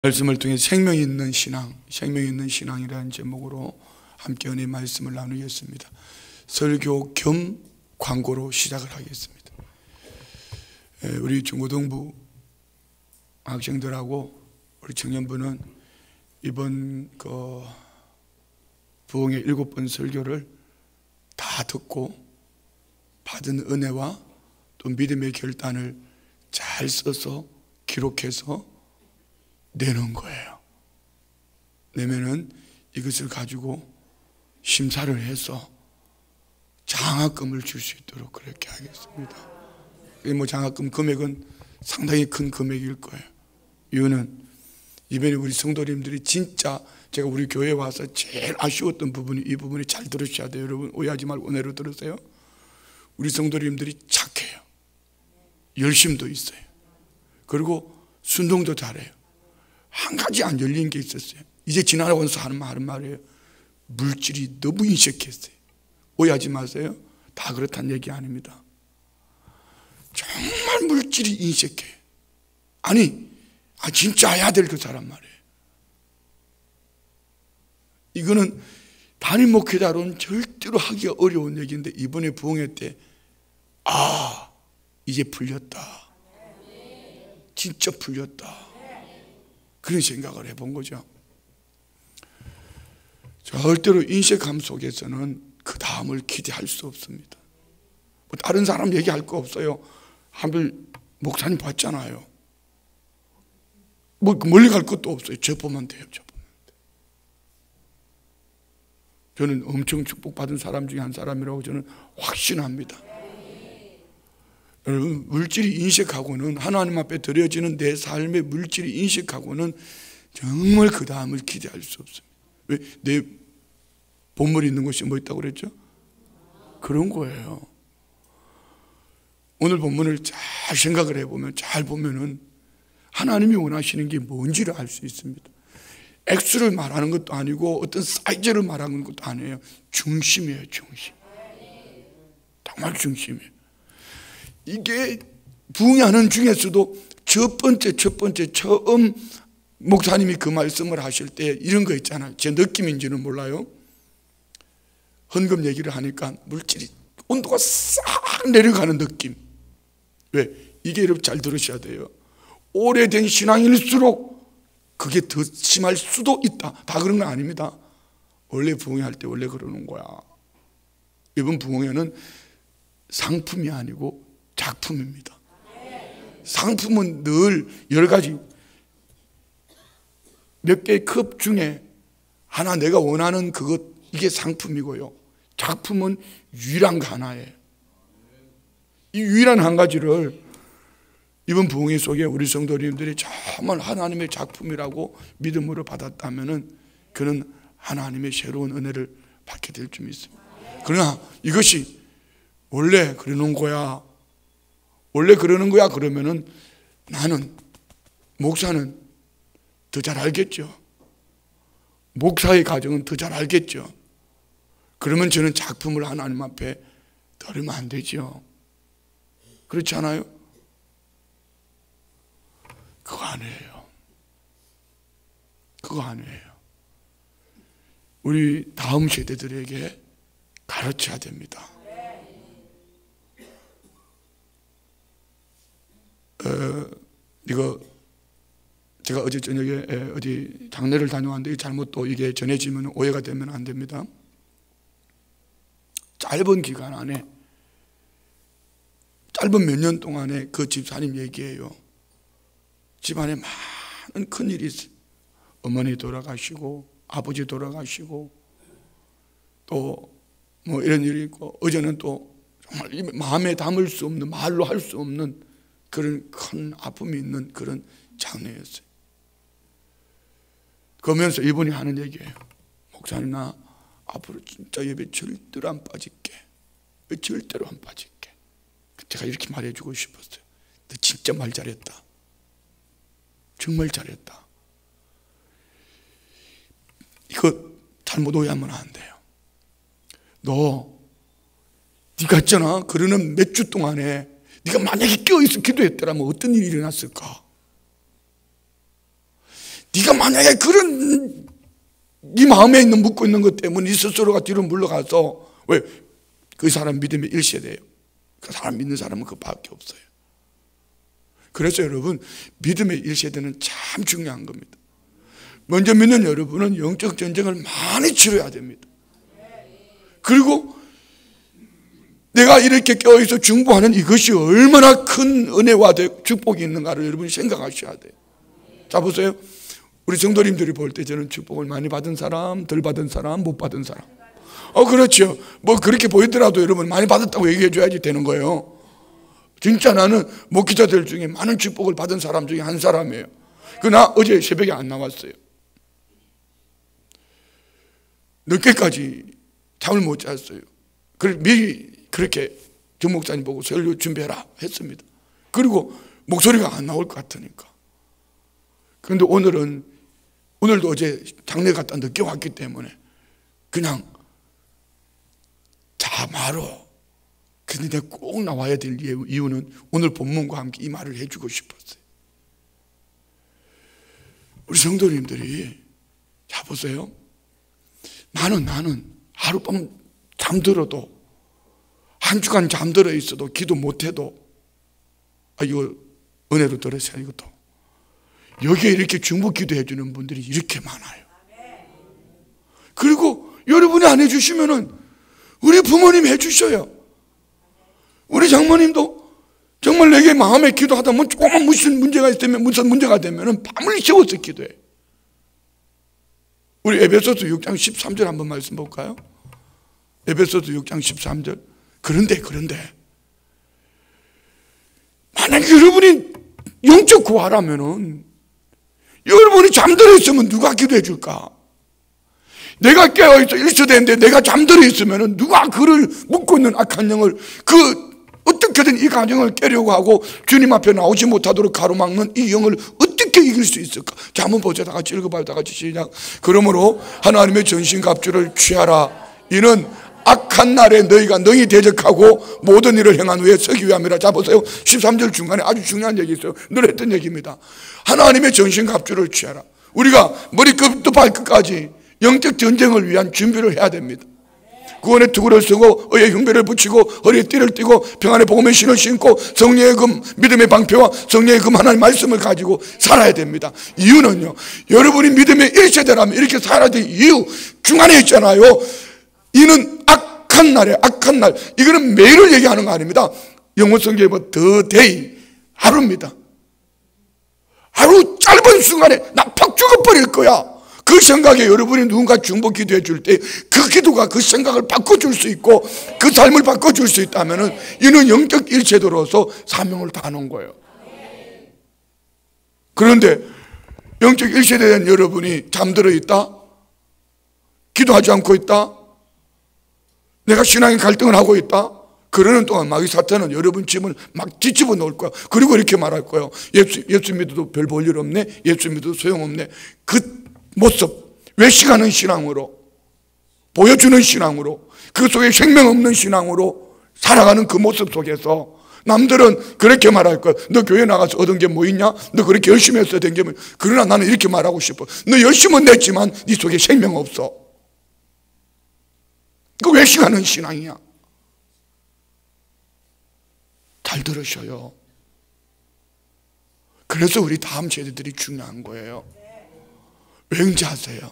말씀을 통해 생명 있는 신앙, 생명 있는 신앙이라는 제목으로 함께 은혜의 말씀을 나누겠습니다. 설교 겸 광고로 시작을 하겠습니다. 우리 중고등부 학생들하고 우리 청년부는 이번 부흥의 7번 설교를 다 듣고 받은 은혜와 또 믿음의 결단을 잘 써서 기록해서 내는 거예요. 내면은 이것을 가지고 심사를 해서 장학금을 줄 수 있도록 그렇게 하겠습니다. 장학금 금액은 상당히 큰 금액일 거예요. 이유는 이번에 우리 성도님들이 진짜 제가 우리 교회에 와서 제일 아쉬웠던 부분이 이 부분이 잘 들으셔야 돼요. 여러분 오해하지 말고 은혜로 들으세요. 우리 성도님들이 착해요. 열심도 있어요. 그리고 순종도 잘해요. 한 가지 안 열린 게 있었어요. 이제 지나가면서 하는 말이에요. 물질이 너무 인색했어요. 오해하지 마세요. 다 그렇다는 얘기 아닙니다. 정말 물질이 인색해요. 진짜 해야 될 그 사람 말이에요. 이거는 담임 목회자로는 절대로 하기가 어려운 얘기인데 이번에 부흥회 때 이제 풀렸다. 진짜 풀렸다. 그런 생각을 해본 거죠. 절대로 인색함 속에서는 그 다음을 기대할 수 없습니다. 다른 사람 얘기할 거 없어요. 한별 목사님 봤잖아요. 멀리 갈 것도 없어요. 저 보면 돼요. 저는 엄청 축복받은 사람 중에 한 사람이라고 저는 확신합니다. 여러분, 물질이 인식하고는 하나님 앞에 드려지는 내 삶의 물질이 인식하고는 정말 그 다음을 기대할 수 없습니다. 왜? 내 본물이 있는 것이 뭐 있다고 그랬죠? 그런 거예요. 오늘 본문을 잘 생각을 해보면 잘 보면은 하나님이 원하시는 게 뭔지를 알 수 있습니다. 액수를 말하는 것도 아니고 어떤 사이즈를 말하는 것도 아니에요. 중심이에요. 중심. 정말 중심이에요. 이게 부흥하는 중에서도 첫 번째 처음 목사님이 그 말씀을 하실 때 이런 거 있잖아요. 제 느낌인지는 몰라요. 헌금 얘기를 하니까 물질이 온도가 싹 내려가는 느낌. 왜? 이게 여러분 잘 들으셔야 돼요. 오래된 신앙일수록 그게 더 심할 수도 있다. 다 그런 건 아닙니다. 원래 부흥할 때 원래 그러는 거야. 이번 부흥회는 상품이 아니고 작품입니다. 상품은 늘 여러 가지 몇 개의 컵 중에 하나 내가 원하는 그것 이게 상품이고요. 작품은 유일한 거 하나예요. 이 유일한 한 가지를 이번 부흥회 속에 우리 성도님들이 정말 하나님의 작품이라고 믿음으로 받았다면은 그는 하나님의 새로운 은혜를 받게 될 줄 믿습니다. 그러나 이것이 원래 그러는 거야. 그러면은 나는 목사는 더 잘 알겠죠. 목사의 가정은 더 잘 알겠죠. 그러면 저는 작품을 하나님 앞에 드리면 안 되죠. 그렇지 않아요? 그거 아니에요. 우리 다음 세대들에게 가르쳐야 됩니다. 이거 제가 어제 저녁에 어디 장례를 다녀왔는데 잘못 또 이게 전해지면 오해가 되면 안 됩니다. 짧은 기간 안에 짧은 몇 년 동안에 그 집사님 얘기예요. 집안에 많은 큰일이 있어요. 어머니 돌아가시고 아버지 돌아가시고 또 뭐 이런 일이 있고 어제는 또 정말 마음에 담을 수 없는 말로 할 수 없는 그런 큰 아픔이 있는 그런 장례였어요. 그러면서 이분이 하는 얘기예요. 목사님 나 앞으로 진짜 예배 절대로 안 빠질게. 절대로 안 빠질게. 제가 이렇게 말해주고 싶었어요. 너 진짜 말 잘했다. 정말 잘했다. 이거 잘못 오해하면 안 돼요. 네가 있잖아. 그러는 몇 주 동안에 네가 만약에 껴있어 기도했더라면 어떤 일이 일어났을까? 네가 만약에 그런 네 마음에 있는 묻고 있는 것 때문에 네 스스로가 뒤로 물러가서 왜? 그 사람 믿음의 일세대예요. 그 사람 믿는 사람은 그밖에 없어요. 그래서 여러분 믿음의 1세대는 참 중요한 겁니다. 먼저 믿는 여러분은 영적 전쟁을 많이 치러야 됩니다. 그리고 내가 이렇게 깨어있어 중보하는 이것이 얼마나 큰 은혜와 축복이 있는가를 여러분이 생각하셔야 돼요. 자 보세요. 우리 성도님들이 볼 때 저는 축복을 많이 받은 사람, 덜 받은 사람, 못 받은 사람. 그렇죠. 뭐 그렇게 보이더라도 여러분 많이 받았다고 얘기해 줘야지 되는 거예요. 진짜 나는 목회자들 중에 많은 축복을 받은 사람 중에 한 사람이에요. 그러나 어제 새벽에 안 나왔어요. 늦게까지 잠을 못 잤어요. 미리 그렇게 정 목사님 보고 설교 준비해라 했습니다. 그리고 목소리가 안 나올 것 같으니까. 그런데 오늘도 어제 장례 갔다 늦게 왔기 때문에 그냥 자마로. 근데 내가 꼭 나와야 될 이유는 오늘 본문과 함께 이 말을 해주고 싶었어요. 우리 성도님들이 자 보세요. 나는 하룻밤 잠들어도 한 주간 잠들어 있어도 기도 못해도 이거 은혜로 들으세요. 이것도 여기에 이렇게 중보 기도해 주는 분들이 이렇게 많아요. 그리고 여러분이 안 해주시면은 우리 부모님 해주셔요. 우리 장모님도 정말 내게 마음에 기도하다 보면 조금만 무슨 문제가 되면 밤을 새워서 기도해. 우리 에베소서 6장 13절 한번 말씀 볼까요? 에베소서 6장 13절. 그런데 만약 여러분이 영적 구하라면은 여러분이 잠들어 있으면 누가 기도해 줄까? 내가 깨어있어 일서되는데 내가 잠들어 있으면은 누가 그를 묻고 있는 악한 영을 어떻게든 이 가정을 깨려고 하고 주님 앞에 나오지 못하도록 가로막는 이 영을 어떻게 이길 수 있을까? 자, 한번 보자. 다 같이 읽어봐요. 다 같이 시작. 그러므로 하나님의 전신갑주를 취하라. 이는 악한 날에 너희가 능히 대적하고 모든 일을 행한 후에 서기 위함이라. 자 보세요. 13절 중간에 아주 중요한 얘기 있어요. 늘 했던 얘기입니다. 하나님의 전신갑주를 취하라. 우리가 머리끝부터 발끝까지 영적 전쟁을 위한 준비를 해야 됩니다. 구원의 투구를 쓰고 의의 흉배를 붙이고 허리에 띠를 띠고 평안의 복음의 신을 신고 성령의 금 믿음의 방패와 성령의 금 하나님의 말씀을 가지고 살아야 됩니다. 이유는요, 여러분이 믿음의 1세대라면 이렇게 살아야 될 이유 중간에 있잖아요. 이는 악한 날에 악한 날, 이거는 매일을 얘기하는 거 아닙니다. 영어 성경에 보면 the day, 하루입니다. 하루 짧은 순간에 나 팍 죽어버릴 거야. 그 생각에 여러분이 누군가 중보 기도해 줄 때 그 기도가 그 생각을 바꿔줄 수 있고 그 삶을 바꿔줄 수 있다면 이는 영적 1세대로서 사명을 다하는 거예요. 그런데 영적 1세대에 대한 여러분이 잠들어 있다? 기도하지 않고 있다? 내가 신앙의 갈등을 하고 있다? 그러는 동안 마귀 사탄은 여러분 집을 막 뒤집어 놓을 거야. 그리고 이렇게 말할 거예요. 예수 믿어도 별 볼 일 없네. 예수 믿어도 소용없네. 그 모습, 외식하는 신앙으로, 보여주는 신앙으로, 그 속에 생명 없는 신앙으로 살아가는 그 모습 속에서 남들은 그렇게 말할 거야. 너 교회 나가서 얻은 게 뭐 있냐? 너 그렇게 열심히 해서 된 게 뭐? 그러나 나는 이렇게 말하고 싶어. 너 열심은 냈지만 네 속에 생명 없어. 그 외식하는 신앙이야. 잘 들으셔요. 그래서 우리 다음 세대들이 중요한 거예요. 왠지 아세요?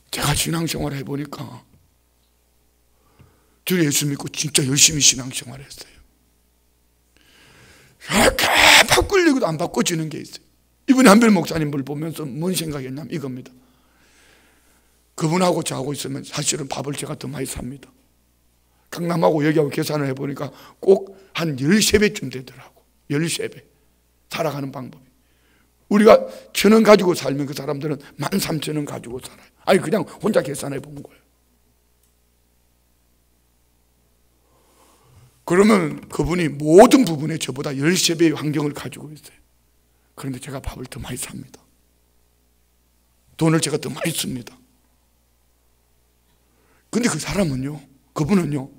제가 신앙생활 해보니까 주 예수 믿고 진짜 열심히 신앙생활 했어요. 이렇게 바꾸려고도 안 바꿔지는 게 있어요. 이번에 한별 목사님을 보면서 뭔 생각했냐면 이겁니다. 그분하고 저하고 있으면 사실은 밥을 제가 더 많이 삽니다. 강남하고 여기하고 계산을 해보니까 꼭 한 13배쯤 되더라고. 13배. 살아가는 방법이. 우리가 1,000원 가지고 살면 그 사람들은 13,000원 가지고 살아요. 아니 그냥 혼자 계산해 본 거예요. 그러면 그분이 모든 부분에 저보다 13배의 환경을 가지고 있어요. 그런데 제가 밥을 더 많이 삽니다. 돈을 제가 더 많이 씁니다. 근데 그 사람은요, 그분은요,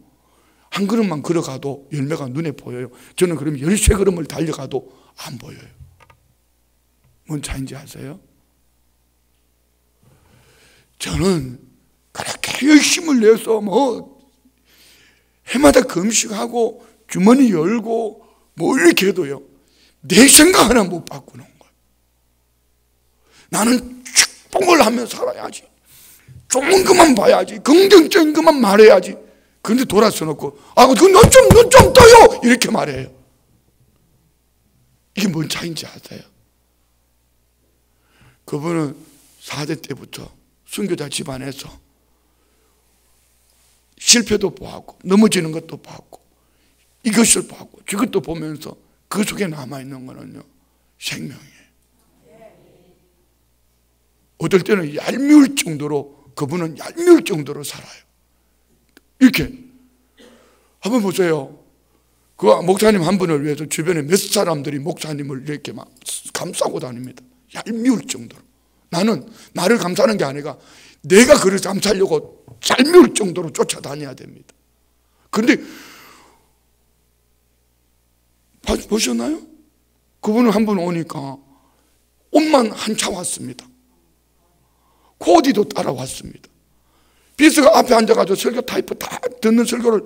한 걸음만 걸어가도 열매가 눈에 보여요. 저는 그럼 13걸음을 달려가도 안 보여요. 뭔 차이인지 아세요? 저는 그렇게 열심을 내서 해마다 금식하고 주머니 열고 이렇게 해도요, 내 생각 하나 못 바꾸는 거예요. 나는 축복을 하며 살아야지, 좋은 것만 봐야지, 긍정적인 것만 말해야지. 그런데 돌아서 놓고 너 좀 떠요 이렇게 말해요. 이게 뭔 차이인지 아세요? 그분은 4대 때부터 순교자 집안에서 실패도 보았고 넘어지는 것도 봤고 이것을 봤고 저것도 보면서 그 속에 남아있는 거는요, 생명이에요. 어떨 때는 얄미울 정도로, 그분은 얄미울 정도로 살아요. 이렇게 한번 보세요. 그 목사님 한 분을 위해서 주변에 몇 사람들이 목사님을 이렇게 막 감싸고 다닙니다. 얄미울 정도로. 나는 나를 감싸는 게 아니라 내가 그를 감싸려고 얄미울 정도로 쫓아다녀야 됩니다. 그런데 보셨나요? 그분은 한 분 오니까 옷만 한차 왔습니다. 코디도 따라왔습니다. 비서가 앞에 앉아가지고 설교 타이프 다 듣는 설교를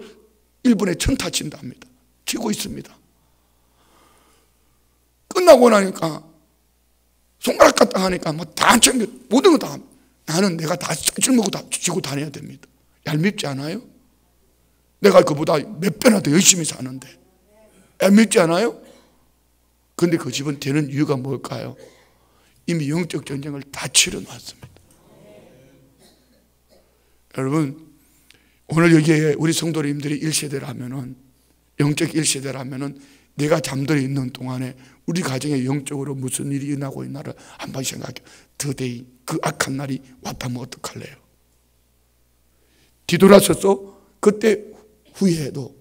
1분에 1000타 친답니다. 치고 있습니다. 끝나고 나니까 손가락 갖다 하니까 다 챙겨, 모든 거 다. 나는 내가 다 찔먹고 다 쥐고 다녀야 됩니다. 얄밉지 않아요? 내가 그보다 몇 배나 더 열심히 사는데 얄밉지 않아요? 그런데 그 집은 되는 이유가 뭘까요? 이미 영적 전쟁을 다 치러놨습니다. 여러분, 오늘 여기에 우리 성도님들이 1세대라면은, 영적 1세대라면은 내가 잠들어 있는 동안에 우리 가정에 영적으로 무슨 일이 일어나고 있나를 한번 생각해. 더데이, 그 악한 날이 왔다면 어떡할래요? 뒤돌아서서 그때 후회해도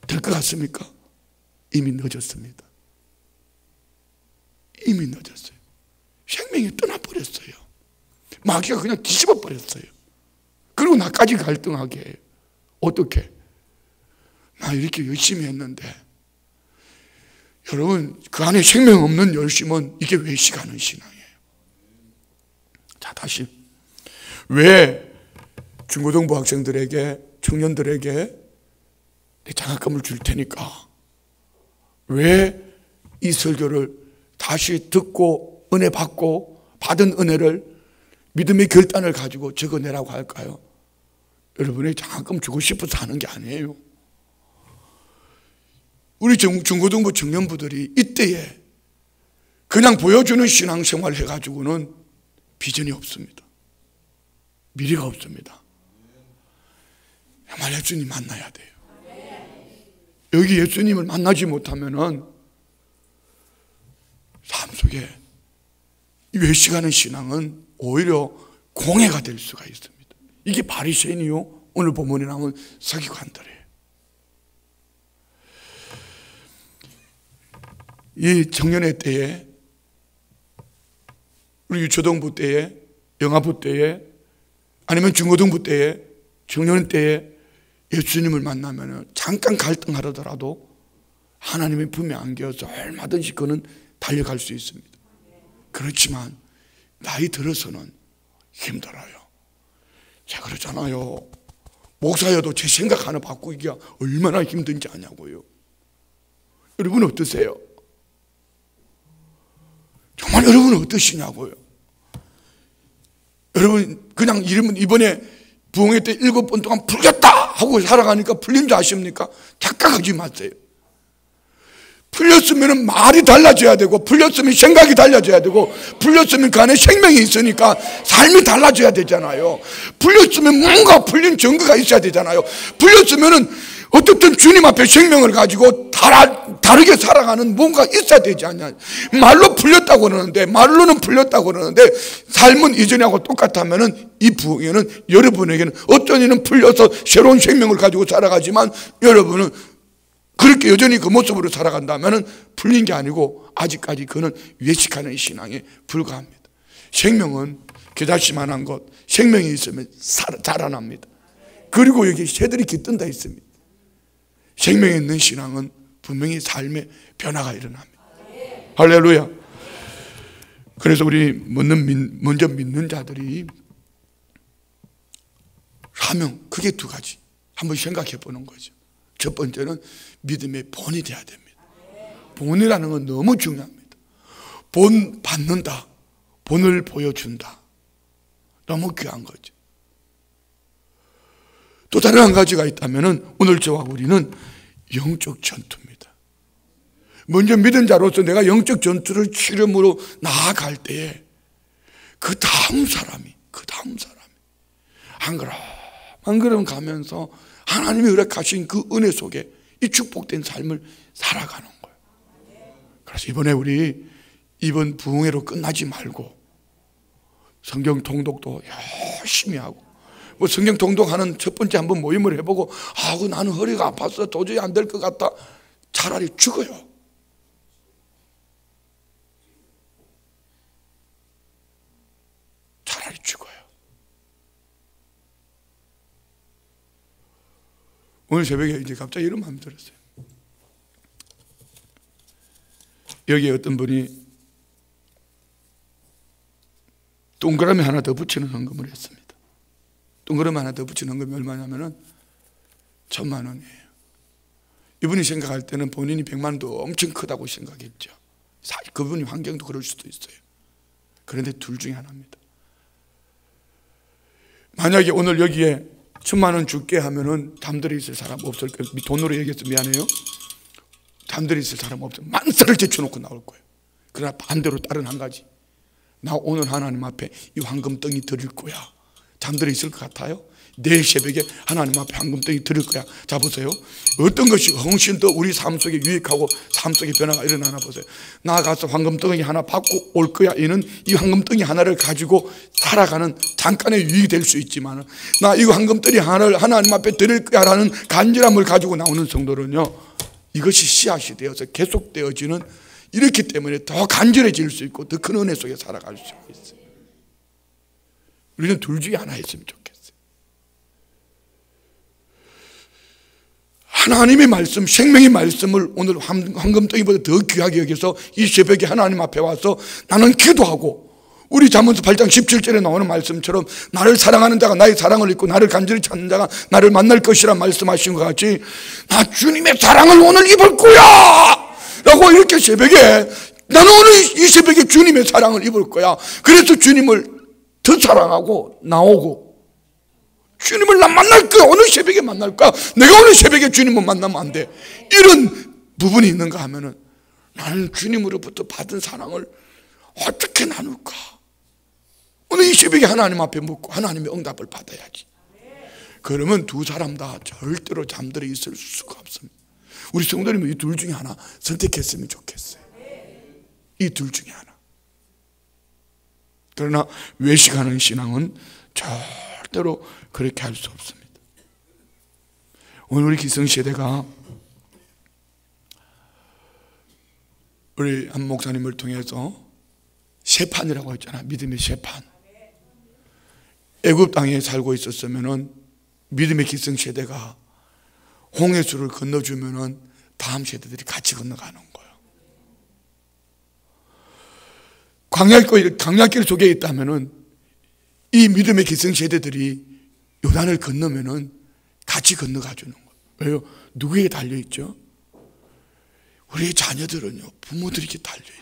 될 것 같습니까? 이미 늦었습니다. 이미 늦었어요. 생명이 떠나버렸어요. 마귀가 그냥 뒤집어 버렸어요. 그리고 나까지 갈등하게 해요. 어떻게? 나 이렇게 열심히 했는데. 여러분, 그 안에 생명 없는 열심은 이게 외식하는 신앙이에요. 자, 다시. 왜 중고등부 학생들에게, 청년들에게 장학금을 줄 테니까 왜 이 설교를 다시 듣고 은혜 받고 받은 은혜를 믿음의 결단을 가지고 적어내라고 할까요? 여러분이 장학금 주고 싶어서 하는 게 아니에요. 우리 중고등부 청년부들이 이때에 그냥 보여주는 신앙생활 해가지고는 비전이 없습니다. 미래가 없습니다. 정말 예수님 만나야 돼요. 여기 예수님을 만나지 못하면은 삶 속에 외식하는 신앙은 오히려 공해가 될 수가 있습니다. 이게 바리새인이요, 오늘 본문에 나온 서기관들이에요. 이 청년의 때에, 우리 유초등부 때에, 영아부 때에, 아니면 중고등부 때에, 청년 때에 예수님을 만나면 잠깐 갈등하더라도 하나님의 품에 안겨서 얼마든지 그는 달려갈 수 있습니다. 그렇지만 나이 들어서는 힘들어요. 제가 그러잖아요. 목사여도 제 생각 하나 바꾸기가 얼마나 힘든지 아냐고요. 여러분 어떠세요? 정말 여러분 어떠시냐고요. 여러분 그냥 이번에 부흥회 때 7번 동안 풀렸다 하고 살아가니까 풀린 줄 아십니까? 착각하지 마세요. 풀렸으면 말이 달라져야 되고, 풀렸으면 생각이 달라져야 되고, 풀렸으면 그 안에 생명이 있으니까 삶이 달라져야 되잖아요. 풀렸으면 뭔가 풀린 증거가 있어야 되잖아요. 풀렸으면 어떻든 주님 앞에 생명을 가지고 다르게 살아가는 뭔가 있어야 되지 않냐. 말로 풀렸다고 그러는데, 말로는 풀렸다고 그러는데 삶은 이전하고 똑같다면 이 부흥회는 여러분에게는 어떤 이는 풀려서 새로운 생명을 가지고 살아가지만 여러분은 그렇게 여전히 그 모습으로 살아간다면 풀린 게 아니고 아직까지 그는 외식하는 신앙에 불과합니다. 생명은 겨자씨만한 것, 생명이 있으면 자라납니다. 그리고 여기 새들이 깃든다 있습니다. 생명이 있는 신앙은 분명히 삶의 변화가 일어납니다. 할렐루야. 그래서 우리 먼저 믿는 자들이 사명, 그게 두 가지 한번 생각해 보는 거죠. 첫 번째는 믿음의 본이 돼야 됩니다. 본이라는 건 너무 중요합니다. 본 받는다, 본을 보여준다, 너무 귀한 거죠. 또 다른 한 가지가 있다면 오늘 저와 우리는 영적 전투입니다. 먼저 믿은 자로서 내가 영적 전투를 치름으로 나아갈 때에 그 다음 사람이 한 걸음 가면서 하나님이 허락하신 그 은혜 속에 이 축복된 삶을 살아가는 거예요. 그래서 이번에 우리 이번 부흥회로 끝나지 말고 성경 통독도 열심히 하고, 뭐 성경 통독하는 첫 번째 한번 모임을 해보고 나는 허리가 아파서 도저히 안 될 것 같다, 차라리 죽어요. 차라리 죽어요. 오늘 새벽에 이제 갑자기 이런 마음이 들었어요. 여기에 어떤 분이 동그라미 하나 더 붙이는 헌금을 했습니다. 동그라미 하나 더 붙이는 헌금이 얼마냐면은 1,000만 원이에요. 이분이 생각할 때는 본인이 100만 원도 엄청 크다고 생각했죠. 그분이 환경도 그럴 수도 있어요. 그런데 둘 중에 하나입니다. 만약에 오늘 여기에 1,000만 원 줄게 하면은 잠들어 있을 사람 없을 거예요. 돈으로 얘기해서 미안해요. 잠들어 있을 사람 없어요. 만사를 제쳐놓고 나올 거예요. 그러나 반대로 다른 한 가지, 나 오늘 하나님 앞에 이 황금덩이 드릴 거야, 잠들어 있을 것 같아요? 내일 새벽에 하나님 앞에 황금덩이 드릴 거야. 자 보세요. 어떤 것이 훨씬 더 우리 삶 속에 유익하고 삶 속에 변화가 일어나나 보세요. 나가서 황금덩이 하나 받고 올 거야. 이는 이 황금덩이 하나를 가지고 살아가는 잠깐의 유익이 될 수 있지만, 나 이 황금덩이 하나를 하나님 앞에 드릴 거야 라는 간절함을 가지고 나오는 성도는요, 이것이 씨앗이 되어서 계속되어지는, 이렇기 때문에 더 간절해질 수 있고 더 큰 은혜 속에 살아갈 수 있어요. 우리는 둘 중에 하나 했으면 좋겠어요. 하나님의 말씀, 생명의 말씀을 오늘 황금덩이보다 더 귀하게 여겨서 이 새벽에 하나님 앞에 와서 나는 기도하고, 우리 잠언서 8장 17절에 나오는 말씀처럼 나를 사랑하는 자가 나의 사랑을 잊고 나를 간절히 찾는 자가 나를 만날 것이라 말씀하신 것 같이, 나 주님의 사랑을 오늘 입을 거야 라고 이렇게 새벽에, 나는 오늘 이 새벽에 주님의 사랑을 입을 거야. 그래서 주님을 더 사랑하고 나오고, 주님을 나 만날 거야. 오늘 새벽에 만날 거야. 내가 오늘 새벽에 주님을 만나면 안 돼. 이런 부분이 있는가 하면은, 나는 주님으로부터 받은 사랑을 어떻게 나눌까? 오늘 이 새벽에 하나님 앞에 묻고 하나님의 응답을 받아야지. 그러면 두 사람 다 절대로 잠들어 있을 수가 없습니다. 우리 성도님은 이 둘 중에 하나 선택했으면 좋겠어요. 이 둘 중에 하나. 그러나 외식하는 신앙은 절대로 그렇게 할 수 없습니다. 오늘 우리 기성세대가 우리 한 목사님을 통해서 세판이라고 했잖아. 믿음의 세판. 애굽 땅에 살고 있었으면은 믿음의 기성세대가 홍해수를 건너주면은 다음 세대들이 같이 건너가는 거예요. 광야길 속에 있다면은 이 믿음의 기성세대들이 요단을 건너면은 같이 건너가 주는 거예요. 왜요? 누구에게 달려있죠? 우리의 자녀들은요, 부모들에게 달려있어요.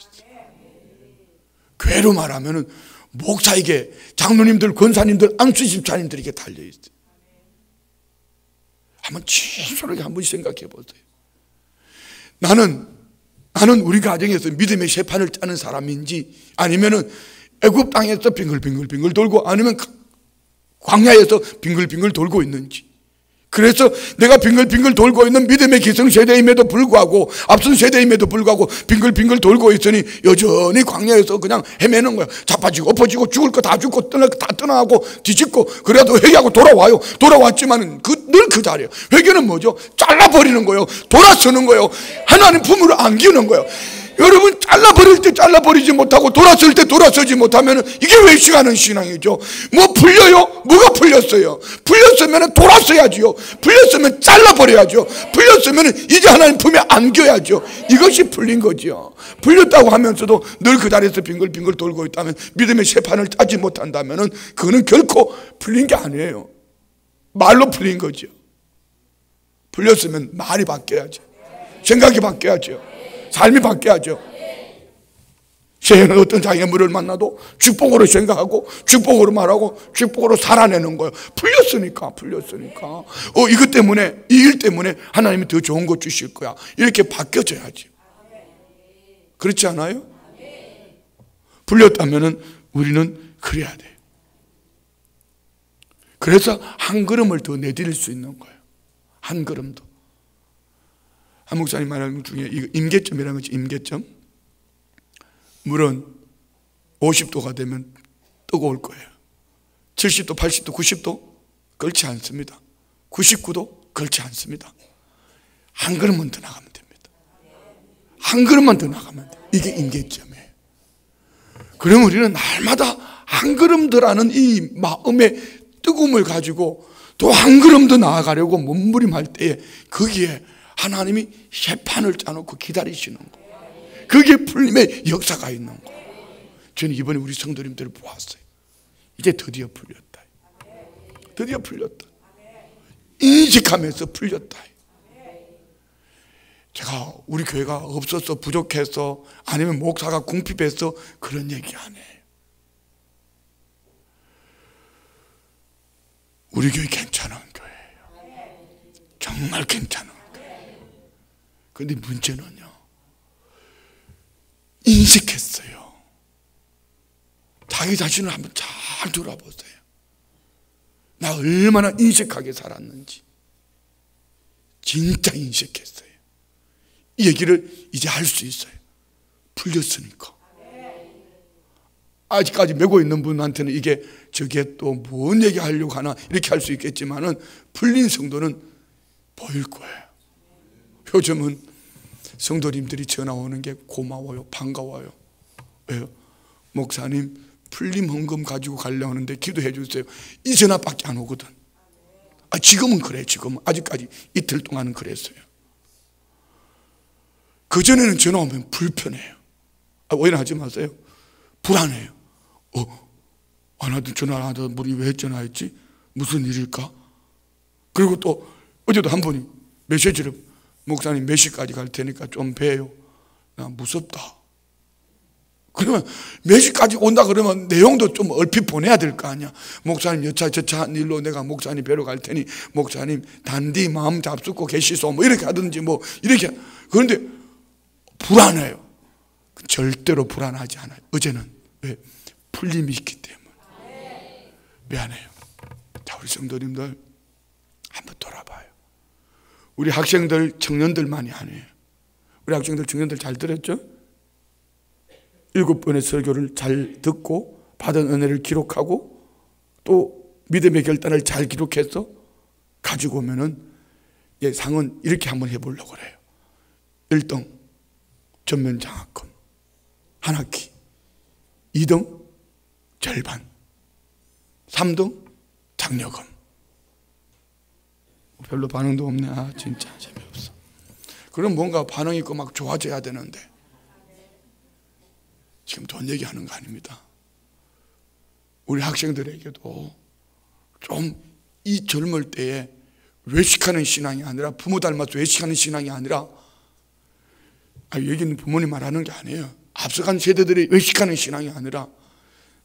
교회로 말하면은 목사에게, 장로님들, 권사님들, 안수집사님들에게 달려있어요. 한번 진솔하게 한번 생각해 보세요. 나는 우리 가정에서 믿음의 세판을 짜는 사람인지, 아니면은 애굽 땅에서 빙글빙글 돌고, 아니면 광야에서 빙글빙글 돌고 있는지. 그래서 내가 빙글빙글 돌고 있는 믿음의 기성세대임에도 불구하고, 앞선 세대임에도 불구하고 빙글빙글 돌고 있으니 여전히 광야에서 그냥 헤매는 거야. 자빠지고 엎어지고 죽을 거 다 죽고 다 떠나고 뒤집고, 그래도 회개하고 돌아와요. 돌아왔지만 늘 그 자리에. 회개는 뭐죠? 잘라버리는 거예요. 돌아서는 거예요. 하나님 품으로 안기는 거예요. 여러분, 잘라버릴 때 잘라버리지 못하고 돌아설 때 돌아서지 못하면 이게 외식하는 신앙이죠. 뭐 풀려요? 뭐가 풀렸어요? 풀렸으면 돌아서야지요. 풀렸으면 잘라버려야죠. 풀렸으면 이제 하나님 품에 안겨야죠. 이것이 풀린 거죠. 풀렸다고 하면서도 늘 그 자리에서 빙글빙글 돌고 있다면, 믿음의 세판을 따지 못한다면 그거는 결코 풀린 게 아니에요. 말로 풀린 거죠. 풀렸으면 말이 바뀌어야죠. 생각이 바뀌어야죠. 삶이 바뀌어야죠. 새해는 어떤 장애물을 만나도 축복으로 생각하고 축복으로 말하고 축복으로 살아내는 거예요. 풀렸으니까. 이것 때문에, 이 일 때문에 하나님이 더 좋은 거 주실 거야. 이렇게 바뀌어져야지. 그렇지 않아요? 풀렸다면 우리는 그래야 돼요. 그래서 한 걸음을 더 내디딜 수 있는 거예요. 한 걸음 더. 한 목사님 말하는 것 중에 이거 임계점이라는 거지. 임계점. 물은 50도가 되면 뜨거울 거예요. 70도, 80도, 90도 그렇지 않습니다. 99도 그렇지 않습니다. 한 걸음만 더 나가면 됩니다. 한 걸음만 더 나가면 돼요. 이게 임계점이에요. 그럼 우리는 날마다 한 걸음 더라는 이 마음의 뜨거움을 가지고 또 한 걸음 더 나아가려고 몸부림할 때에 거기에 하나님이 세판을 짜놓고 기다리시는 거예요. 그게 풀림의 역사가 있는 거예요. 저는 이번에 우리 성도님들을 보았어요. 이제 드디어 풀렸다. 드디어 풀렸다. 인식하면서 풀렸다. 제가 우리 교회가 없어서 부족해서 아니면 목사가 궁핍해서 그런 얘기 안 해요. 우리 교회 괜찮은 교회예요. 정말 괜찮은 교회예요. 그런데 문제는요, 인식했어요. 자기 자신을 한번 잘 돌아보세요. 나 얼마나 인식하게 살았는지 진짜 인식했어요. 이 얘기를 이제 할 수 있어요. 풀렸으니까. 아직까지 메고 있는 분한테는 이게 저게 또 뭔 얘기 하려고 하나 이렇게 할 수 있겠지만은 풀린 성도는 보일 거예요. 요즘은 성도님들이 전화 오는 게 고마워요. 반가워요. 왜요? 목사님 풀림 헌금 가지고 가려고 하는데 기도해 주세요. 이 전화밖에 안 오거든. 지금은 그래. 지금은 아직까지 이틀 동안은 그랬어요. 그전에는 전화 오면 불편해요. 오해는 하지 마세요. 불안해요. 안 하던 전화 안 하던 분이 왜 전화했지? 무슨 일일까? 그리고 또 어제도 한 분이 메시지를, 목사님 몇 시까지 갈 테니까 좀 봬요. 나 무섭다. 그러면 몇 시까지 온다 그러면 내용도 좀 얼핏 보내야 될 거 아니야. 목사님 여차 저차 한 일로 내가 목사님 뵈러 갈 테니 목사님 단디 마음 잡수고 계시소 뭐 이렇게 하든지 뭐 이렇게. 그런데 불안해요. 절대로 불안하지 않아요. 어제는 왜? 풀림이 있기 때문에. 미안해요. 자, 우리 성도님들 한번 돌아봐요. 우리 학생들, 청년들만이 아니에요. 우리 학생들, 청년들 잘 들었죠? 7번의 설교를 잘 듣고 받은 은혜를 기록하고 또 믿음의 결단을 잘 기록해서 가지고 오면은 상은 이렇게 한번 해보려고 그래요. 1등 전면 장학금 한 학기, 2등 절반, 3등 장려금. 별로 반응도 없네. 진짜 재미없어. 그럼 뭔가 반응 있고 막 좋아져야 되는데 지금 돈 얘기하는 거 아닙니다. 우리 학생들에게도 좀 이 젊을 때에 외식하는 신앙이 아니라, 부모 닮아서 외식하는 신앙이 아니라, 여기는 부모님 말하는 게 아니에요. 앞서간 세대들이 외식하는 신앙이 아니라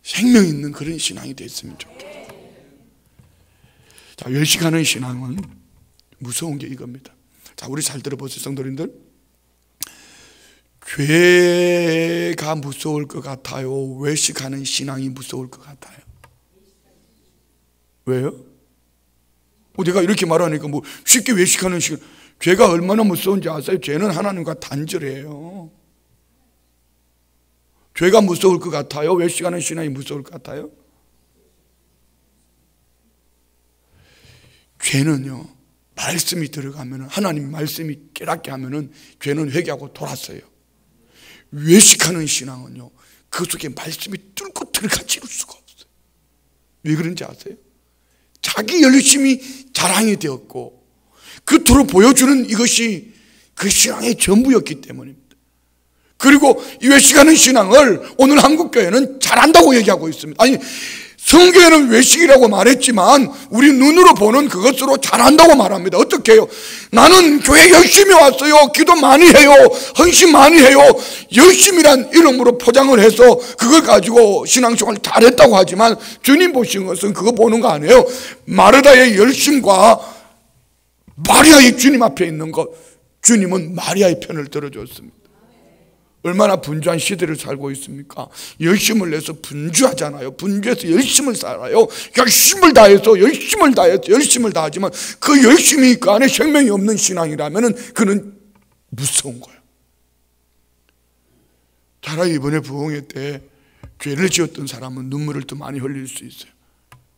생명 있는 그런 신앙이 됐으면 좋겠어요. 자, 외식하는 신앙은 무서운 게 이겁니다. 자, 우리 잘 들어보세요, 성도님들. 죄가 무서울 것 같아요? 외식하는 신앙이 무서울 것 같아요? 왜요? 내가 이렇게 말하니까 뭐 쉽게 외식하는 신앙, 죄가 얼마나 무서운지 아세요? 죄는 하나님과 단절해요. 죄가 무서울 것 같아요? 외식하는 신앙이 무서울 것 같아요? 죄는요, 말씀이 들어가면, 하나님 말씀이 깨닫게 하면은 죄는 회개하고 돌았어요. 외식하는 신앙은요, 그 속에 말씀이 뚫고 들어가지 수가 없어요. 왜 그런지 아세요? 자기 열심이 자랑이 되었고 겉으로 보여주는 이것이 그 신앙의 전부였기 때문입니다. 그리고 이 외식하는 신앙을 오늘 한국교회는 잘한다고 얘기하고 있습니다. 아니, 성경에는 외식이라고 말했지만 우리 눈으로 보는 그것으로 잘한다고 말합니다. 어떻게 해요? 나는 교회 열심히 왔어요. 기도 많이 해요. 헌신 많이 해요. 열심이란 이름으로 포장을 해서 그걸 가지고 신앙생활을 잘했다고 하지만 주님 보시는 것은 그거 보는 거 아니에요. 마르다의 열심과 마리아의 주님 앞에 있는 것, 주님은 마리아의 편을 들어줬습니다. 얼마나 분주한 시대를 살고 있습니까? 열심을 내서 분주하잖아요. 분주해서 열심을 살아요. 열심을 다해서 열심을 다하지만 그 열심이 그 안에 생명이 없는 신앙이라면 그는 무서운 거예요. 차라리 이번에 부흥회 때 죄를 지었던 사람은 눈물을 더 많이 흘릴 수 있어요.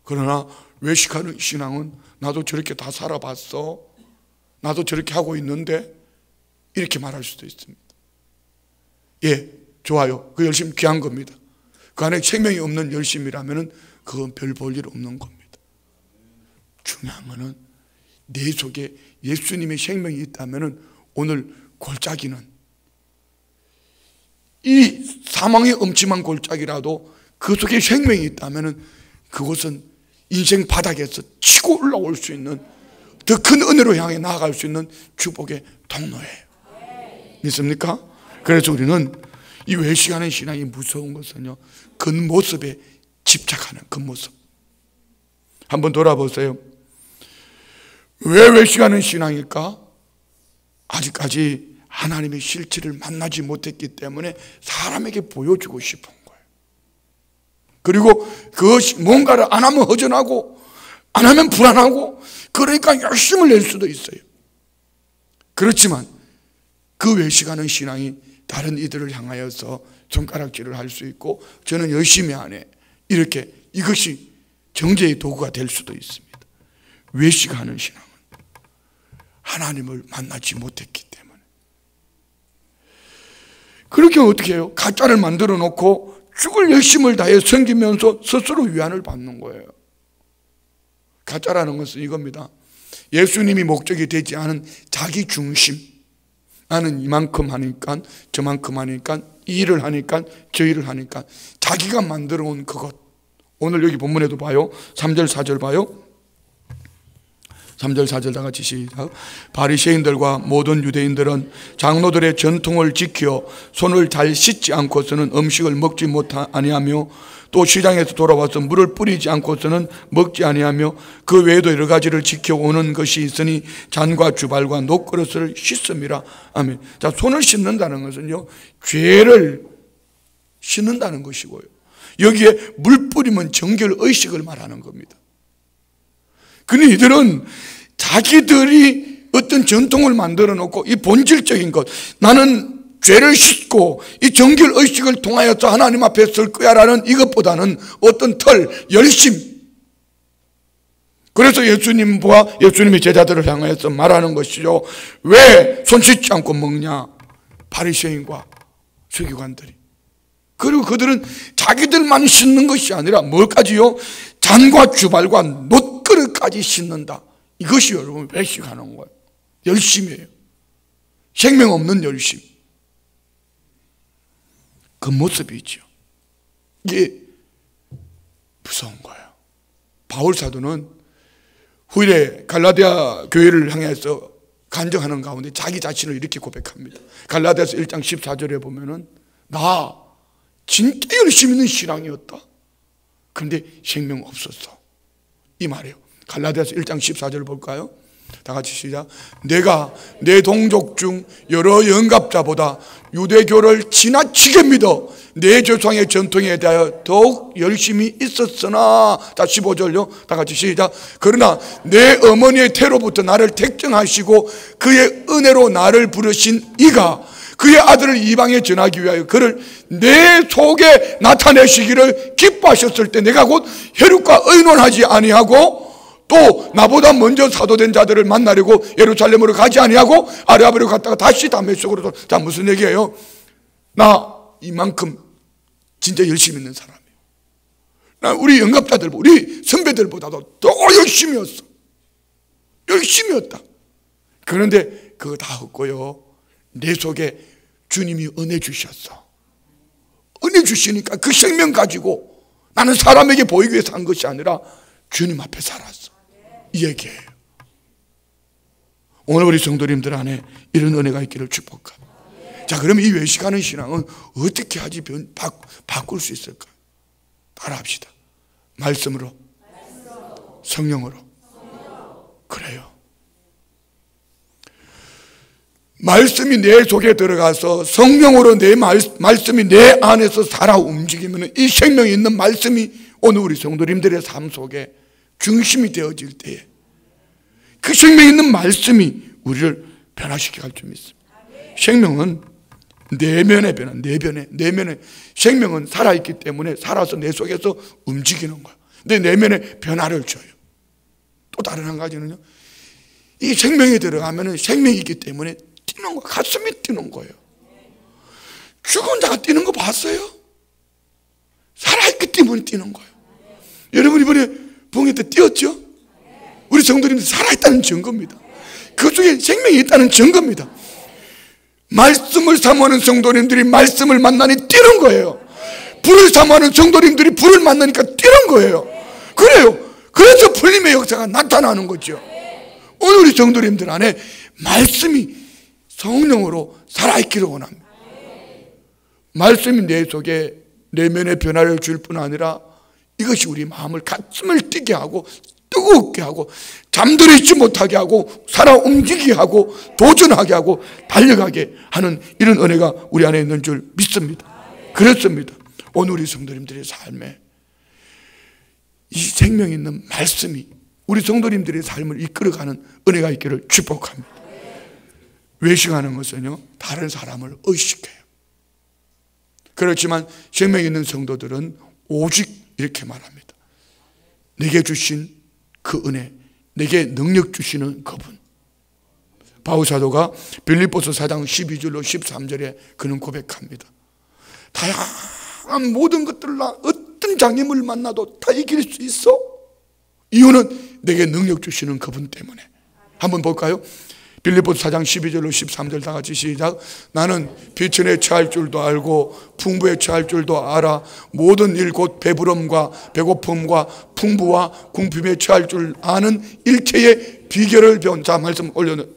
그러나 외식하는 신앙은 나도 저렇게 다 살아봤어, 나도 저렇게 하고 있는데, 이렇게 말할 수도 있습니다. 예, 좋아요. 그 열심 귀한 겁니다. 그 안에 생명이 없는 열심이라면 그건 별 볼 일 없는 겁니다. 중요한 거는 내 속에 예수님의 생명이 있다면 오늘 골짜기는, 이 사망의 엄침한 골짜기라도 그 속에 생명이 있다면 그것은 인생 바닥에서 치고 올라올 수 있는 더 큰 은혜로 향해 나아갈 수 있는 축복의 통로예요. 믿습니까? 그래서 우리는 이 외식하는 신앙이 무서운 것은요, 겉모습에 집착하는 겉모습. 한번 돌아보세요. 왜 외식하는 신앙일까? 아직까지 하나님의 실체를 만나지 못했기 때문에 사람에게 보여주고 싶은 거예요. 그리고 그것이 뭔가를 안 하면 허전하고 안 하면 불안하고, 그러니까 열심을 낼 수도 있어요. 그렇지만 그 외식하는 신앙이 다른 이들을 향하여서 손가락질을 할 수 있고, 저는 열심히 안 해, 이렇게, 이것이 정죄의 도구가 될 수도 있습니다. 외식하는 신앙은 하나님을 만나지 못했기 때문에. 그렇게 어떻게 해요? 가짜를 만들어 놓고 죽을 열심을 다해 섬기면서 스스로 위안을 받는 거예요. 가짜라는 것은 이겁니다. 예수님이 목적이 되지 않은 자기 중심, 나는 이만큼 하니까 저만큼 하니까 이 일을 하니까 저 일을 하니까 자기가 만들어 온 그것. 오늘 여기 본문에도 봐요. 3절 4절 봐요. 3절 4절 다 같이 시작. 바리새인들과 모든 유대인들은 장로들의 전통을 지켜 손을 잘 씻지 않고서는 음식을 먹지 아니하며, 또 시장에서 돌아와서 물을 뿌리지 않고서는 먹지 아니하며, 그 외에도 여러 가지를 지켜오는 것이 있으니 잔과 주발과 녹그릇을 씻음이라. 아멘. 자, 손을 씻는다는 것은요, 죄를 씻는다는 것이고요, 여기에 물 뿌리면 정결 의식을 말하는 겁니다. 근데 이들은 자기들이 어떤 전통을 만들어 놓고 이 본질적인 것, 나는 죄를 씻고 이 정결 의식을 통하여서 하나님 앞에 설 거야 라는 이것보다는 어떤 틀, 열심. 그래서 예수님과 예수님의 제자들을 향하여서 말하는 것이죠. 왜 손 씻지 않고 먹냐? 바리새인과 서기관들이. 그리고 그들은 자기들만 씻는 것이 아니라 뭘까지요? 잔과 주발과 놋그릇까지 씻는다. 이것이 여러분 외식하는 거예요. 열심이에요. 생명 없는 열심. 그 모습이죠. 이게 무서운 거예요. 바울 사도는 후일에 갈라디아 교회를 향해서 간증하는 가운데 자기 자신을 이렇게 고백합니다. 갈라디아서 1장 14절에 보면은, 나 진짜 열심히 있는 신앙이었다. 그런데 생명 없었어. 이 말이에요. 갈라디아서 1장 14절 볼까요? 다 같이 시작. 내가 내 동족 중 여러 영갑자보다 유대교를 지나치게 믿어 내 조상의 전통에 대하여 더욱 열심히 있었으나, 자 15절요. 다 같이 시작. 그러나 내 어머니의 태로부터 나를 택정하시고 그의 은혜로 나를 부르신 이가 그의 아들을 이방에 전하기 위하여 그를 내 속에 나타내시기를 기뻐하셨을 때 내가 곧 혈육과 의논하지 아니하고 또 나보다 먼저 사도된 자들을 만나려고 예루살렘으로 가지 아니하고 아레아비로 갔다가 다시 다메섹으로. 자, 무슨 얘기예요? 나 이만큼 진짜 열심히 있는 사람이에요. 나 우리 영갑자들, 우리 선배들보다도 더 열심히 했어. 열심히 했다. 그런데 그거 다 했고요, 내 속에 주님이 은혜 주셨어. 은혜 주시니까 그 생명 가지고 나는 사람에게 보이기 위해서 한 것이 아니라 주님 앞에 살았어. 이 얘기예요. 오늘 우리 성도님들 안에 이런 은혜가 있기를 축복합니다. 자, 그러면 이 외식하는 신앙은 어떻게 하지 바꿀 수 있을까? 따라합시다. 말씀으로, 성령으로. 그래요. 말씀이 내 속에 들어가서 성령으로 내 말씀이 내 안에서 살아 움직이면 이 생명이 있는 말씀이 오늘 우리 성도님들의 삶 속에 중심이 되어질 때에 그 생명이 있는 말씀이 우리를 변화시켜 갈 줄 믿습니다. 생명은 내면의 변화, 내면의 생명은 살아있기 때문에 살아서 내 속에서 움직이는 거야. 내 내면의 변화를 줘요. 또 다른 한 가지는요, 이 생명이 들어가면 생명이 있기 때문에 뛰는 거야. 가슴이 뛰는 거예요. 죽은 자가 뛰는 거 봤어요? 살아있기 때문에 뛰는 거예요. 여러분 이번에 봉회 때 뛰었죠? 우리 성도님들 살아있다는 증거입니다. 그 속에 생명이 있다는 증거입니다. 말씀을 사모하는 성도님들이 말씀을 만나니 뛰는 거예요. 불을 사모하는 성도님들이 불을 만나니까 뛰는 거예요. 그래요. 그래서 풀림의 역사가 나타나는 거죠. 오늘 우리 성도님들 안에 말씀이 성령으로 살아있기를 원합니다. 말씀이 내 속에 내면의 변화를 줄 뿐 아니라 이것이 우리 마음을 가슴을 뛰게 하고 뜨겁게 하고 잠들어 있지 못하게 하고 살아 움직이게 하고 도전하게 하고 달려가게 하는 이런 은혜가 우리 안에 있는 줄 믿습니다. 그렇습니다. 오늘 우리 성도님들의 삶에 이 생명 있는 말씀이 우리 성도님들의 삶을 이끌어가는 은혜가 있기를 축복합니다. 외식하는 것은요, 다른 사람을 의식해요. 그렇지만 생명 있는 성도들은 오직 이렇게 말합니다. 내게 주신 그 은혜, 내게 능력 주시는 그분. 바울 사도가 빌립보서 4장 12절로 13절에 그는 고백합니다. 다양한 모든 것들로 어떤 장애물을 만나도 다 이길 수 있어. 이유는 내게 능력 주시는 그분 때문에. 한번 볼까요? 빌립보서 4장 12절로 13절 다 같이 시작. 나는 비천에 처할 줄도 알고 풍부에 처할 줄도 알아. 모든 일 곧 배부름과 배고픔과 풍부와 궁핍에 처할 줄 아는 일체의 비결을 배운. 자, 말씀 올려놓.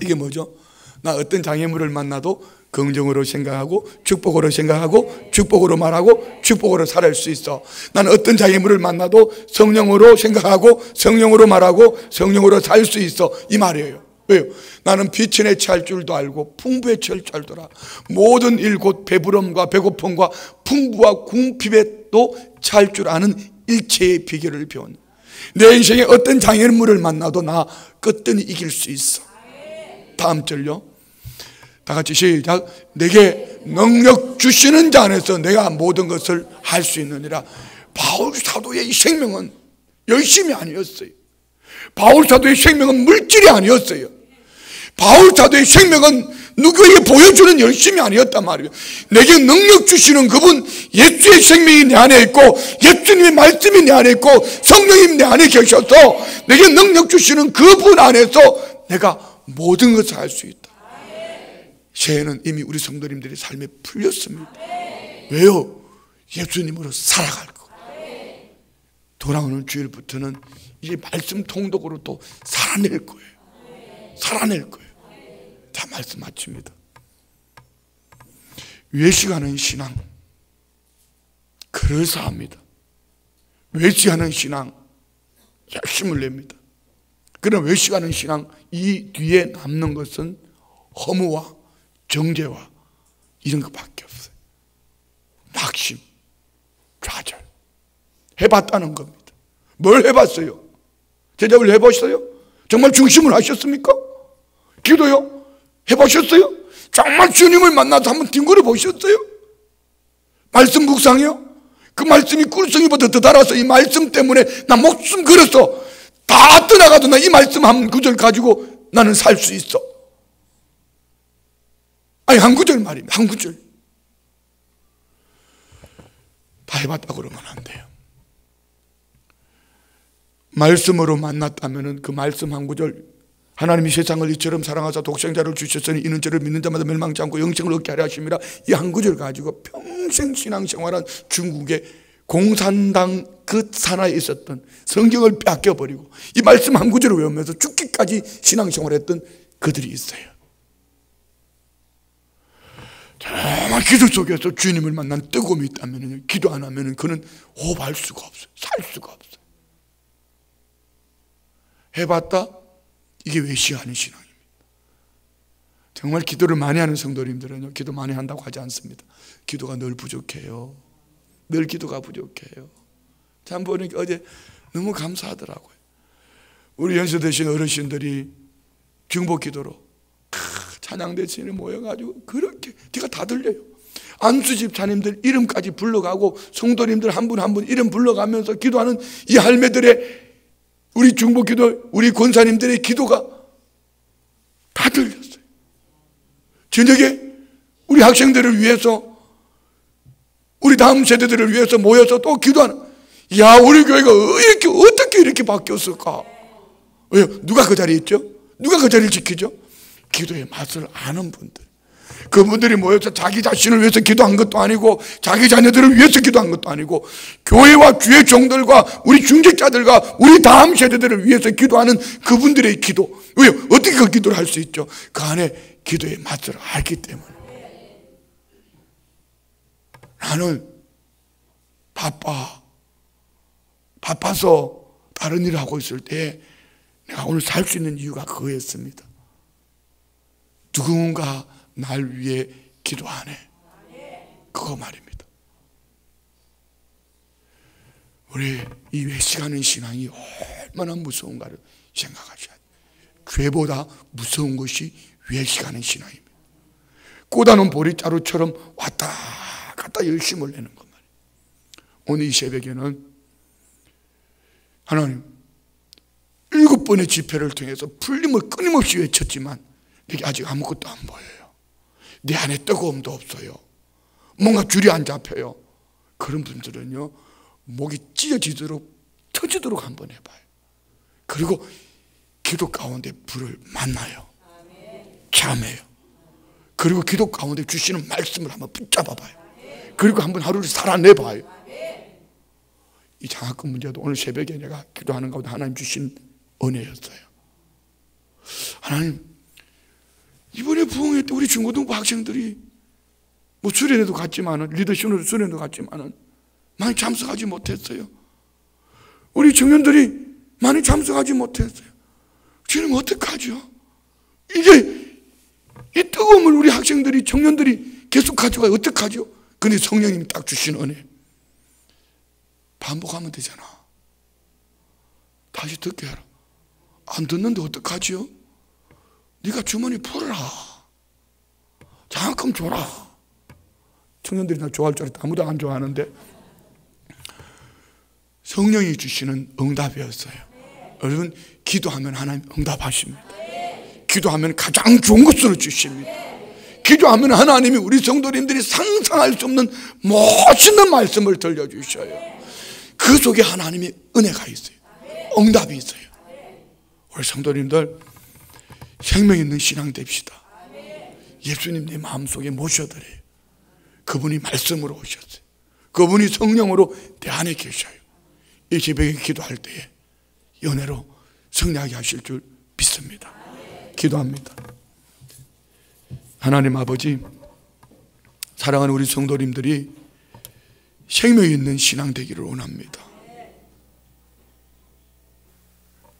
이게 뭐죠? 나 어떤 장애물을 만나도 긍정으로 생각하고 축복으로 생각하고 축복으로 말하고 축복으로 살아갈 수 있어. 나는 어떤 장애물을 만나도 성령으로 생각하고 성령으로 말하고 성령으로 살 수 있어. 이 말이에요. 왜요? 나는 비천에 처할 줄도 알고 풍부에 처할 줄 알더라. 모든 일 곧 배부름과 배고픔과 풍부와 궁핍에도 처할 줄 아는 일체의 비결을 배운. 내 인생에 어떤 장애물을 만나도 나 끝없이 이길 수 있어. 다음 절요. 다 같이 시작. 내게 능력 주시는 자 안에서 내가 모든 것을 할 수 있느니라. 바울 사도의 이 생명은 열심이 아니었어요. 바울 사도의 생명은 물질이 아니었어요. 바울 사도의 생명은 누구에게 보여주는 열심이 아니었단 말이에요. 내게 능력 주시는 그분, 예수의 생명이 내 안에 있고 예수님의 말씀이 내 안에 있고 성령이 내 안에 계셔서 내게 능력 주시는 그분 안에서 내가 모든 것을 할 수 있다. 새해는 이미 우리 성도님들의 삶에 풀렸습니다. 왜요? 예수님으로 살아갈 거. 돌아오는 주일부터는 이 말씀 통독으로 또 살아낼 거예요. 살아낼 거예요. 자, 말씀 마칩니다. 외식하는 신앙 그럴싸합니다. 외식하는 신앙 열심을 냅니다. 그러나 외식하는 신앙 이 뒤에 남는 것은 허무와 정죄와 이런 것밖에 없어요. 낙심, 좌절 해봤다는 겁니다. 뭘 해봤어요? 대답을 해보셨어요? 정말 중심을 하셨습니까? 기도요? 해보셨어요? 정말 주님을 만나서 한번 뒹굴어 보셨어요? 말씀 묵상이요? 그 말씀이 꿀성이보다 더 달아서 이 말씀 때문에 나 목숨 걸어서 다 떠나가도 나 이 말씀 한 구절 가지고 나는 살 수 있어. 아니 한 구절 말입니다. 한 구절. 다 해봤다 그러면 안 돼요. 말씀으로 만났다면 그 말씀 한 구절, 하나님이 세상을 이처럼 사랑하사 독생자를 주셨으니 이는 저를 믿는 자마다 멸망치 않고 영생을 얻게 하려 하심이라, 이 한 구절 가지고 평생 신앙생활한 중국의 공산당 그 산하에 있었던, 성경을 뺏겨버리고 이 말씀 한 구절을 외우면서 죽기까지 신앙생활했던 그들이 있어요. 정말 기도 속에서 주님을 만난 뜨거움이 있다면, 기도 안 하면 그는 호흡할 수가 없어요. 살 수가 없어요. 해봤다? 이게 외식하는 신앙입니다. 정말 기도를 많이 하는 성도님들은요, 기도 많이 한다고 하지 않습니다. 기도가 늘 부족해요. 늘 기도가 부족해요. 참 보니까 어제 너무 감사하더라고요. 우리 연세드신 어르신들이 중보 기도로 찬양대신에 모여가지고 그렇게 뒤가 다 들려요. 안수집 자님들 이름까지 불러가고 성도님들 한 분 한 분 이름 불러가면서 기도하는 이 할매들의, 우리 중보 기도, 우리 권사님들의 기도가 다 들렸어요. 저녁에 우리 학생들을 위해서, 우리 다음 세대들을 위해서 모여서 또 기도하는, 야, 우리 교회가 이렇게 어떻게 이렇게 바뀌었을까? 왜요? 누가 그 자리에 있죠? 누가 그 자리를 지키죠? 기도의 맛을 아는 분들. 그분들이 모여서 자기 자신을 위해서 기도한 것도 아니고, 자기 자녀들을 위해서 기도한 것도 아니고, 교회와 주의 종들과 우리 중직자들과 우리 다음 세대들을 위해서 기도하는 그분들의 기도. 왜요? 어떻게 그 기도를 할 수 있죠? 그 안에 기도의 맛을 알기 때문에. 나는 바빠서 다른 일을 하고 있을 때 내가 오늘 살 수 있는 이유가 그거였습니다. 누군가 날 위해 기도하네. 그거 말입니다. 우리 이 외식하는 신앙이 얼마나 무서운가를 생각하셔야 돼요. 죄보다 무서운 것이 외식하는 신앙입니다. 꼬다는 보리자루처럼 왔다 갔다 열심을 내는 것 말이에요. 오늘 이 새벽에는 하나님, 7번의 집회를 통해서 풀림을 끊임없이 외쳤지만 이게 아직 아무것도 안 보여요. 내 안에 뜨거움도 없어요. 뭔가 줄이 안 잡혀요. 그런 분들은요, 목이 찢어지도록 터지도록 한번 해봐요. 그리고 기도 가운데 불을 만나요. 참해요. 그리고 기도 가운데 주시는 말씀을 한번 붙잡아봐요. 그리고 한번 하루를 살아내봐요. 이 장학금 문제도 오늘 새벽에 내가 기도하는 가운데 하나님 주신 은혜였어요. 하나님, 이번에 부흥회 때 우리 중고등부 학생들이 뭐 수련회도 갔지만은, 리더십으로 수련회도 갔지만은 많이 참석하지 못했어요. 우리 청년들이 많이 참석하지 못했어요. 지금 어떡하죠? 이제 이 뜨거움을 우리 학생들이, 청년들이 계속 가져가요. 어떡하죠? 근데 성령님이 딱 주신 은혜, 반복하면 되잖아. 다시 듣게 해라. 안 듣는데 어떡하지요? 네가 주머니 풀어라. 장학금 줘라. 청년들이 나 좋아할 줄 알았다. 아무도 안 좋아하는데 성령이 주시는 응답이었어요. 여러분, 기도하면 하나님 응답하십니다. 기도하면 가장 좋은 것으로 주십니다. 기도하면 하나님이 우리 성도님들이 상상할 수 없는 멋있는 말씀을 들려주셔요. 그 속에 하나님의 은혜가 있어요. 응답이 있어요. 우리 성도님들 생명 있는 신앙 됩시다. 예수님 내 마음속에 모셔드려요. 그분이 말씀으로 오셨어요. 그분이 성령으로 내 안에 계셔요. 이 새벽에 기도할 때에 연애로 승리하게 하실 줄 믿습니다. 기도합니다. 하나님 아버지, 사랑하는 우리 성도님들이 생명 있는 신앙 되기를 원합니다.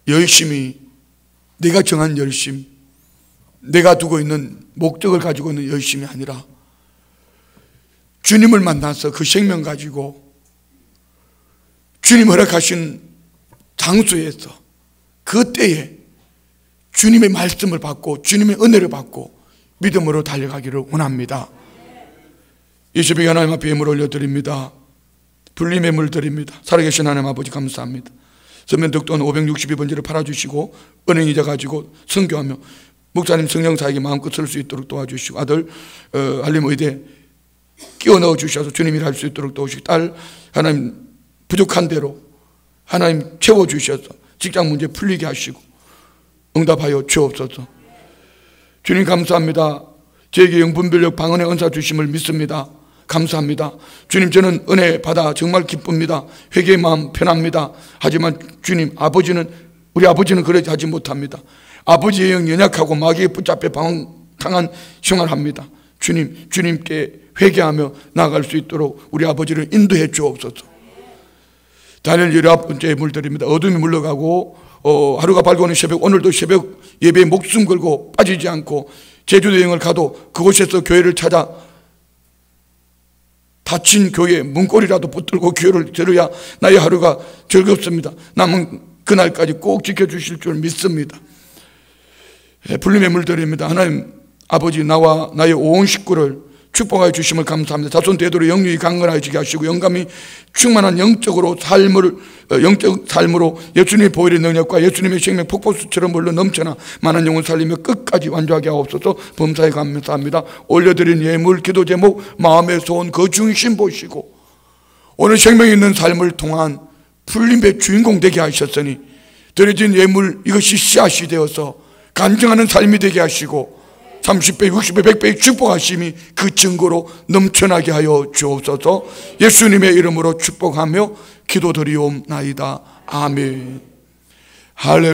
열심히, 내가 정한 열심, 내가 두고 있는 목적을 가지고 있는 열심이 아니라 주님을 만나서 그 생명 가지고 주님 허락하신 장소에서 그 때에 주님의 말씀을 받고 주님의 은혜를 받고 믿음으로 달려가기를 원합니다. 이 새벽에 하나님 앞에 예물 올려드립니다. 불림의 물 드립니다. 살아계신 하나님 아버지 감사합니다. 서면덕돈 562번지를 팔아주시고 은행이자 가지고 선교하며 목사님 성령사에게 마음껏 쓸 수 있도록 도와주시고, 아들 한림의대 끼워 넣어 주셔서 주님 일할 수 있도록 도우시고, 딸 하나님 부족한 대로 하나님 채워주셔서 직장 문제 풀리게 하시고 응답하여 주옵소서. 주님 감사합니다. 저에게 영분별력 방언의 은사 주심을 믿습니다. 감사합니다. 주님, 저는 은혜 받아 정말 기쁩니다. 회개의 마음 편합니다. 하지만 주님, 우리 아버지는 그러지 하지 못합니다. 아버지의 영 연약하고 마귀에 붙잡혀 방황당한 생활합니다. 주님, 주님께 회개하며 나아갈 수 있도록 우리 아버지를 인도해 주옵소서. 다니엘 19번째 물들입니다. 어둠이 물러가고 하루가 밝아오는 새벽, 오늘도 새벽 예배에 목숨 걸고 빠지지 않고 제주도 여행을 가도 그곳에서 교회를 찾아 닫힌 교회 문고리라도 붙들고 교회를 들어야 나의 하루가 즐겁습니다. 남은 그날까지 꼭 지켜주실 줄 믿습니다. 불림의 물들입니다. 하나님 아버지, 나와 나의 온 식구를 축복하여 주심을 감사합니다. 자손 대대로 영육이 강건하여지게 하시고 영감이 충만한 영적 삶으로 예수님의 보혈의 능력과 예수님의 생명 폭포수처럼 흘러 넘쳐나 많은 영혼 살리며 끝까지 완주하게 하옵소서. 범사에 감사합니다. 올려드린 예물, 기도 제목, 마음의 소원 그 중심 보시고 오늘 생명 있는 삶을 통한 풀림의 주인공 되게 하셨으니 드려진 예물 이것이 씨앗이 되어서 간증하는 삶이 되게 하시고 30배, 60배, 100배의 축복하심이 그 증거로 넘쳐나게 하여 주옵소서. 예수님의 이름으로 축복하며 기도드리옵나이다. 아멘. 할렐루야.